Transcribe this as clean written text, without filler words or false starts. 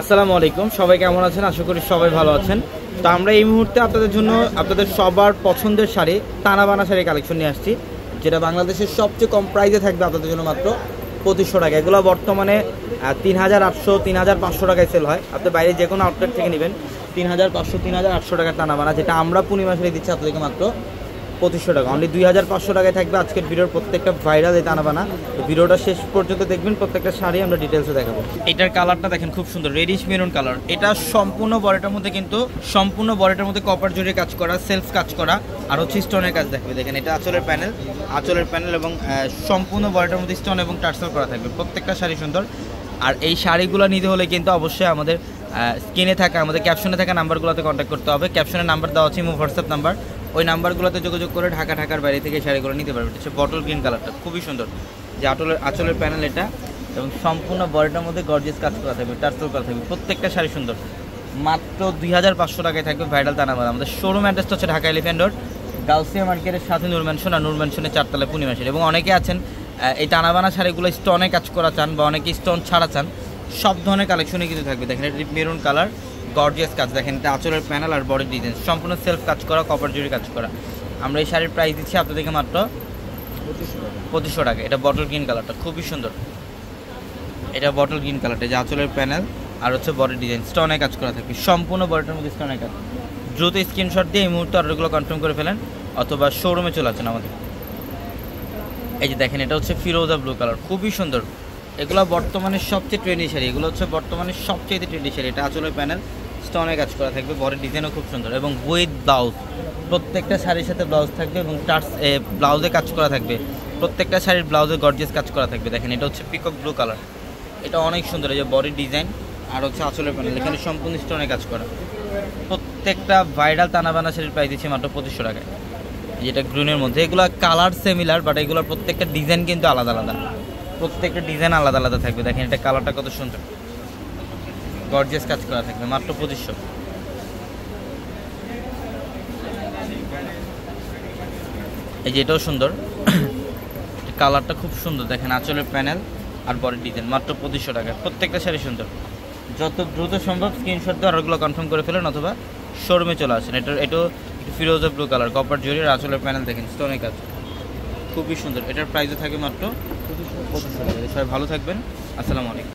আসসালামু আলাইকুম, সবাই কেমন আছেন? আশা করি সবাই ভালো আছেন। তো আমরা এই মুহূর্তে আপনাদের জন্য আপনাদের সবার পছন্দের শাড়ি, টানা বানা শাড়ি কালেকশন নিয়ে আসছি, যেটা বাংলাদেশের সবচেয়ে কম প্রাইসে থাকবে আপনাদের জন্য মাত্র 2500 টাকা। এগুলো বর্তমানে 3800 3500 টাকায় সেল হয়। আপনি বাইরে যে কোনো আউটলেট থেকে নেবেন 3500 3800 টাকার টানা বানা, যেটা আমরা পূর্ণিমা শাড়ি দিচ্ছি আপনাদেরকে মাত্র 2500 টাকা। অনলি 2500 টাকায় থাকবে আজকের ভিডিওর প্রত্যেকটা ভাইরাল এই টানা বানা। ভিডিওটা শেষ পর্যন্ত দেখবেন, প্রত্যেকটা শাড়ি আমরা ডিটেলসে দেখাবো। এটার কালারটা দেখেন, খুব সুন্দর রেডিশ মেরুন কালার। এটা সম্পূর্ণ বডিটার মধ্যে কিন্তু সম্পূর্ণ বডিটার মধ্যে কপার জড়িয়ে কাজ করা, সেলফ কাজ করা, আর হচ্ছে স্টোনের কাজ দেখবে। দেখেন এটা আঁচলের প্যানেল এবং সম্পূর্ণ বডিটার মধ্যে স্টোন এবং টার্সেল করা থাকবে। প্রত্যেকটা শাড়ি সুন্দর। আর এই শাড়িগুলো নিতে হলে কিন্তু অবশ্যই আমাদের স্ক্রিনে থাকা, আমাদের ক্যাপশনে থাকা নাম্বারগুলোতে কন্ট্যাক্ট করতে হবে। ক্যাপশনের নাম্বার দেওয়া আছে, হোয়াটসঅ্যাপ নাম্বার, ওই নাম্বারগুলোতে যোগাযোগ করে ঢাকার বাইরে থেকে শাড়িগুলো নিতে পারবে। এটা হচ্ছে বটল গ্রিন কালারটা, খুবই সুন্দর। যে আঁচলের প্যানেল এটা, এবং সম্পূর্ণ বডিটার মধ্যে গর্জিয়াস কাজ করা থাকবে, টার্সেল করা থাকবে। প্রত্যেকটা শাড়ি সুন্দর। মাত্র 2500 টাকায় থাকবে ভাইরাল টানাবানা। আমাদের শোরুম অ্যাড্রেসটা হচ্ছে ঢাকা এলিফ্যান্ট রোড, গাউসিয়া মার্কেটের সাথে নূর ম্যানশন, আর নূর ম্যানশনের 4 তলায় পূর্ণিমা শাড়ি। এবং অনেকে আছেন এই টানাবানা শাড়িগুলো স্টোনে কাজ করা চান, বা অনেকে স্টোন ছাড়া চান, সব ধরনের কালেকশনই কিন্তু থাকবে। দেখেন এটা মেরুন কালার, গর্জিয়াস কাজ। দেখেন এটা আঁচলের প্যানেল আর বডির ডিজাইন সম্পূর্ণ সেলফ কাজ করা, কপার জুড়ি কাজ করা। আমরা এই শাড়ির প্রাইস দিচ্ছি আপনাদেরকে মাত্র 2500 টাকা। এটা বটল গ্রিন কালারটা খুবই সুন্দর। এটা বটল গ্রিন কালারটা, যে আঁচলের প্যানেল আর হচ্ছে বডির ডিজাইন স্টোনে কাজ করা থাকবে, সম্পূর্ণ বডিটার মধ্যে স্টোনে কাজ। দ্রুত স্ক্রিনশট দিয়ে এই মুহূর্তে অর্ডারগুলো কনফার্ম করে ফেলেন, অথবা শোরুমে চলে আসেন আমাদের। এই যে দেখেন এটা হচ্ছে ফিরোজা ব্লু কালার, খুবই সুন্দর। এগুলো বর্তমানে সবচেয়ে ট্রেন্ডি শাড়ি, এগুলো হচ্ছে বর্তমানে সবচেয়ে ট্রেন্ডি শাড়ি। এটা আঁচলের প্যানেল স্টোনে কাজ করা থাকবে, বডির ডিজাইনও খুব সুন্দর, এবং উইথ ব্লাউজ। প্রত্যেকটা শাড়ির সাথে ব্লাউজ থাকবে, এবং ব্লাউজে কাজ করা থাকবে। প্রত্যেকটা শাড়ির ব্লাউজে গর্জিয়াস কাজ করা থাকবে। দেখেন এটা হচ্ছে পিকক ব্লু কালার, এটা অনেক সুন্দর। এই যে বডির ডিজাইন আর হচ্ছে আঁচলের প্যানেল, এখানে সম্পূর্ণ স্টোনে কাজ করা। প্রত্যেকটা ভাইরাল টানাবানা শাড়ির প্রাইস দিচ্ছে মাত্র 2500 টাকায়। যেটা গ্রিনের মধ্যে, এগুলো কালার সিমিলার, বাট এগুলোর প্রত্যেকটা ডিজাইন কিন্তু আলাদা আলাদা, প্রত্যেকটা ডিজাইন আলাদা আলাদা থাকবে। দেখেন এটা কালারটা কত সুন্দর, গর্জিয়াস কাজ করা থাকবে, মাত্র 2500। এই যে এটাও সুন্দর, কালারটা খুব সুন্দর। দেখেন আঁচলের প্যানেল আর বডির ডিজাইন, মাত্র 2500 টাকা। প্রত্যেকটা শাড়ি সুন্দর। যত দ্রুত সম্ভব স্ক্রিনশট দিয়ে অর্ডারগুলো কনফার্ম করে ফেলেন, অথবা শোরুমে চলে আসেন। এটাও ফিরোজা ব্লু কালার, কপার জুয়েলারি, আঁচলের প্যানেল দেখেন স্টোনের কাজ, খুবই সুন্দর। এটার প্রাইসও থাকে মাত্র 2500 টাকা। সবাই ভালো থাকবেন, আসসালামু আলাইকুম।